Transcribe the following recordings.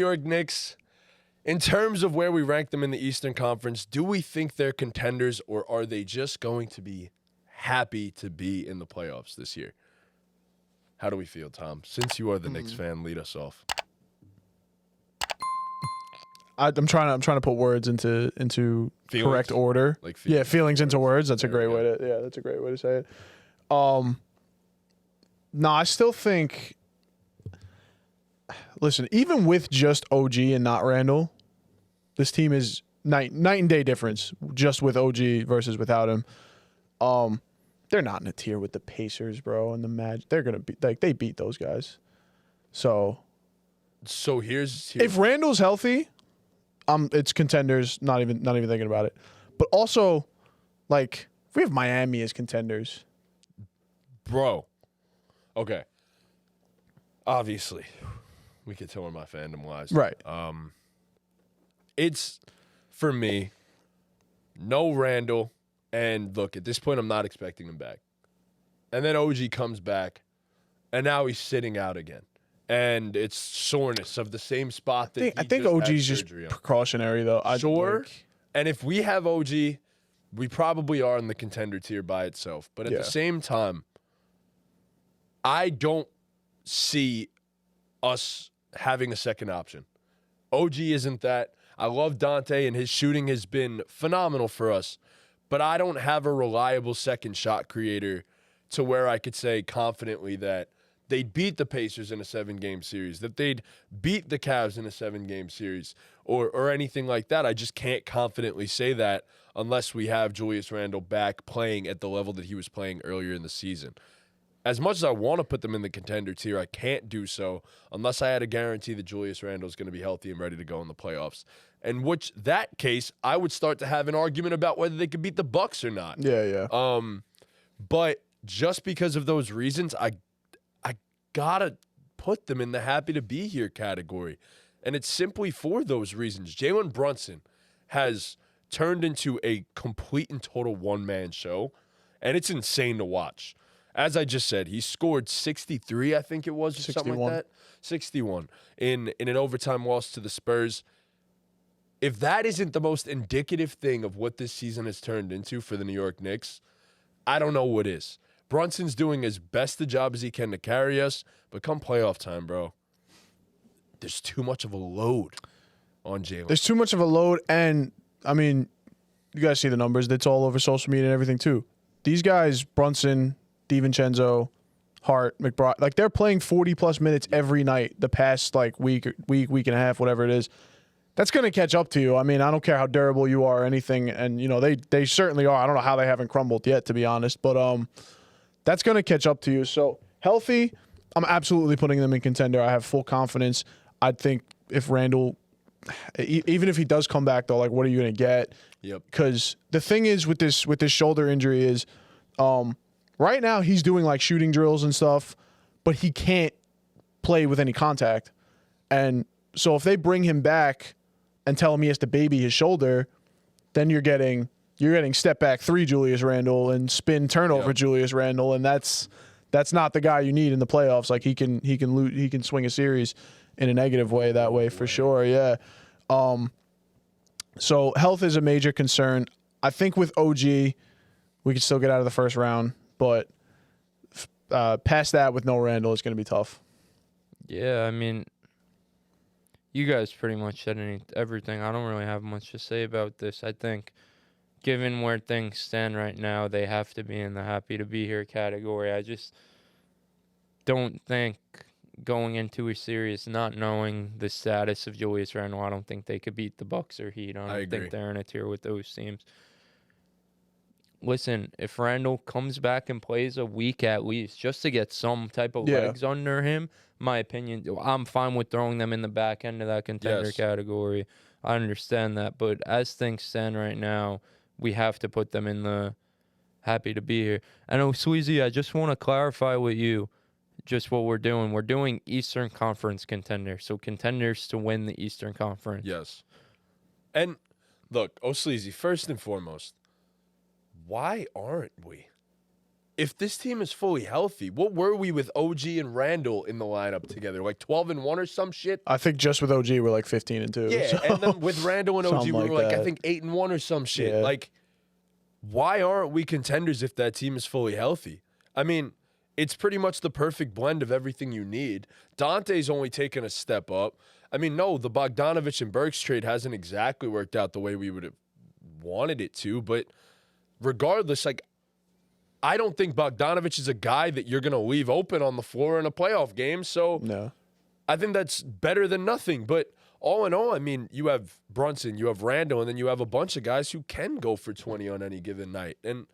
New York Knicks, in terms of where we rank them in the Eastern Conference, do we think they're contenders, or are they just going to be happy to be in the playoffs this year? How do we feel, Tom? Since you are the Knicks fan, lead us off. I'm trying to put words into Feelings? correct order. Like feelings, feelings into words. That's there a great way to that's a great way to say it. No, I still think. Listen, even with just OG and not Randle, this team is night and day difference just with OG versus without him. They're not in a tier with the Pacers, bro, and the Magic. They're gonna be like they beat those guys. So here's if Randle's healthy, it's contenders. Not even thinking about it. But also, like if we have Miami as contenders, bro. Okay. Obviously, we could tell where my fandom lies. right? It's for me. No Randle. And look, at this point, I'm not expecting him back. And then OG comes back, and now he's sitting out again. And it's soreness of the same spot that I think OG's just precautionary, though. Sure. And if we have OG, we probably are in the contender tier by itself. But at the same time, I don't see us having a second option. OG isn't that. I love Dante, and his shooting has been phenomenal for us. But I don't have a reliable second shot creator to where I could say confidently that they'd beat the Pacers in a 7-game series, that they'd beat the Cavs in a 7-game series, or anything like that. I just can't confidently say that unless we have Julius Randle back playing at the level that he was playing earlier in the season. As much as I want to put them in the contender tier, I can't do so unless I had a guarantee that Julius Randle is going to be healthy and ready to go in the playoffs. In which that case, I would start to have an argument about whether they could beat the Bucks or not. Yeah. But just because of those reasons, I gotta put them in the happy to be here category. And it's simply for those reasons. Jalen Brunson has turned into a complete and total one-man show, and it's insane to watch. As I just said, he scored 63, I think it was, or 61. something like that. 61 in an overtime loss to the Spurs. If that isn't the most indicative thing of what this season has turned into for the New York Knicks, I don't know what is. Brunson's doing as best a job as he can to carry us, but come playoff time, bro, there's too much of a load on Jalen. There's too much of a load, and, I mean, you guys see the numbers. That's all over social media and everything, too. These guys, Brunson, DiVincenzo, Hart, McBride, like, they're playing 40-plus minutes every night the past, like, week and a half, whatever it is. That's going to catch up to you. I mean, I don't care how durable you are or anything, and, you know, they certainly are. I don't know how they haven't crumbled yet, to be honest, but that's going to catch up to you. So, healthy, I'm absolutely putting them in contender. I have full confidence. I think if Randle, even if he does come back, though, like, what are you going to get? Yep. Because the thing is with this shoulder injury is right now he's doing, like, shooting drills and stuff, but he can't play with any contact. And so if they bring him back and tell him he has to baby his shoulder, then you're getting step back 3 Julius Randle and spin turnover Julius Randle, and that's not the guy you need in the playoffs. Like he can swing a series in a negative way that way for sure. Yeah. So health is a major concern. I think with OG, we could still get out of the first round, but past that with no Randle, it's going to be tough. Yeah, I mean, you guys pretty much said everything. I don't really have much to say about this. I think given where things stand right now, they have to be in the happy to be here category. I just don't think going into a series not knowing the status of Julius Randle, I don't think they could beat the Bucks or Heat. I don't think they're in a tier with those teams. Listen, if Randle comes back and plays a week at least just to get some type of legs under him, my opinion, I'm fine with throwing them in the back end of that contender category. I understand that. But as things stand right now, we have to put them in the happy to be here. And Sweezy, I just want to clarify with you just what we're doing. We're doing Eastern Conference contenders, so contenders to win the Eastern Conference. Yes. And look, Sleazy, first and foremost, why aren't we? if this team is fully healthy, what were we with OG and Randle in the lineup together? Like 12-1 or some shit? I think just with OG, we're like 15-2. Yeah, so. and then with Randle and OG, we were like, I think 8-1 or some shit. Yeah. Like, why aren't we contenders if that team is fully healthy? I mean, it's pretty much the perfect blend of everything you need. Dante's only taken a step up. I mean, no, the Bogdanovich and Burks trade hasn't exactly worked out the way we would have wanted it to, but regardless, like, I don't think Bogdanovich is a guy that you're going to leave open on the floor in a playoff game. So No. I think that's better than nothing. But all in all, I mean, you have Brunson, you have Randle, and then you have a bunch of guys who can go for 20 on any given night. And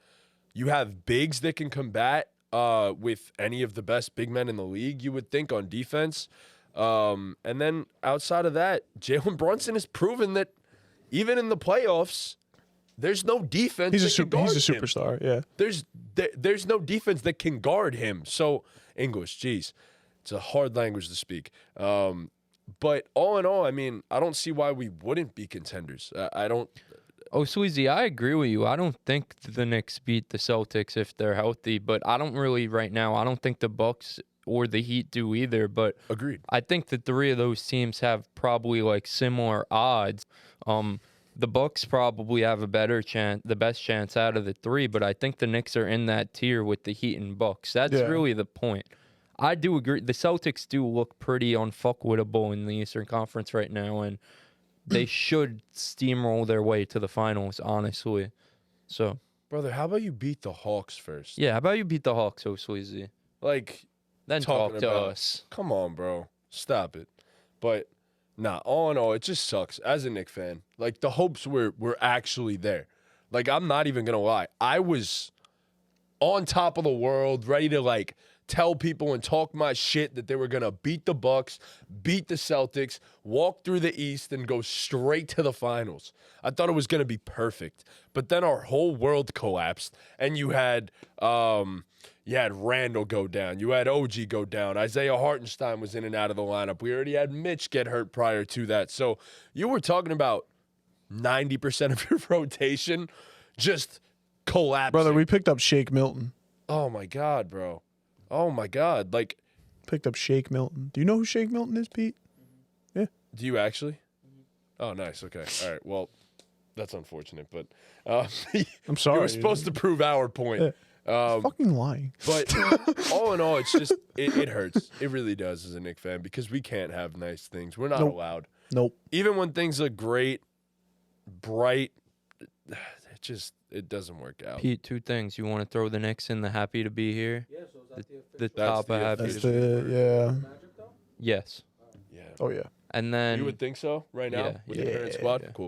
you have bigs that can combat with any of the best big men in the league, you would think, on defense. And then outside of that, Jalen Brunson has proven that even in the playoffs, there's no defense. He's a superstar. Yeah. There's no defense that can guard him. So English, geez, it's a hard language to speak. But all in all, I mean, I don't see why we wouldn't be contenders. I don't. Oh, Sweezy, I agree with you. I don't think the Knicks beat the Celtics if they're healthy, but I don't really right now. I don't think the Bucks or the Heat do either. But agreed. I think the three of those teams have probably like similar odds. The Bucks probably have a better chance, the best chance out of the three, but I think the Knicks are in that tier with the Heat and Bucks. That's really the point. I do agree. The Celtics do look pretty unfuckwittable in the Eastern Conference right now, and they should steamroll their way to the finals, honestly. So, brother, how about you beat the Hawks first? Yeah, how about you beat the Hawks, so Sweezy? Like, then talk to us. Come on, bro. Stop it. But nah, all in all, it just sucks as a Knicks fan. Like, the hopes were actually there. Like, I'm not even going to lie. I was on top of the world, ready to, like, tell people and talk my shit that they were going to beat the Bucks, beat the Celtics, walk through the East, and go straight to the finals. I thought it was going to be perfect. But then our whole world collapsed, and you had Randle go down. You had OG go down. Isaiah Hartenstein was in and out of the lineup. We already had Mitch get hurt prior to that. So you were talking about 90% of your rotation just collapsing. Brother, we picked up Shake Milton. Oh, my God, bro. Oh, my God. Like, picked up Shake Milton. Do you know who Shake Milton is, Pete? Yeah. Do you actually? Oh, nice. Okay. All right. Well, that's unfortunate, but I'm sorry. You were supposed to prove our point. Yeah. Fucking lying. But all in all, it's just, it hurts. It really does as a Knicks fan because we can't have nice things. We're not allowed. Nope. Even when things look great, bright, it doesn't work out. Pete, two things. You want to throw the Knicks in the happy to be here? Yeah, so is that the top of happy to be here? Yeah. Magic, though? Yes. Yeah. Oh, yeah. And then You would think so right now with the current squad? Yeah. Cool.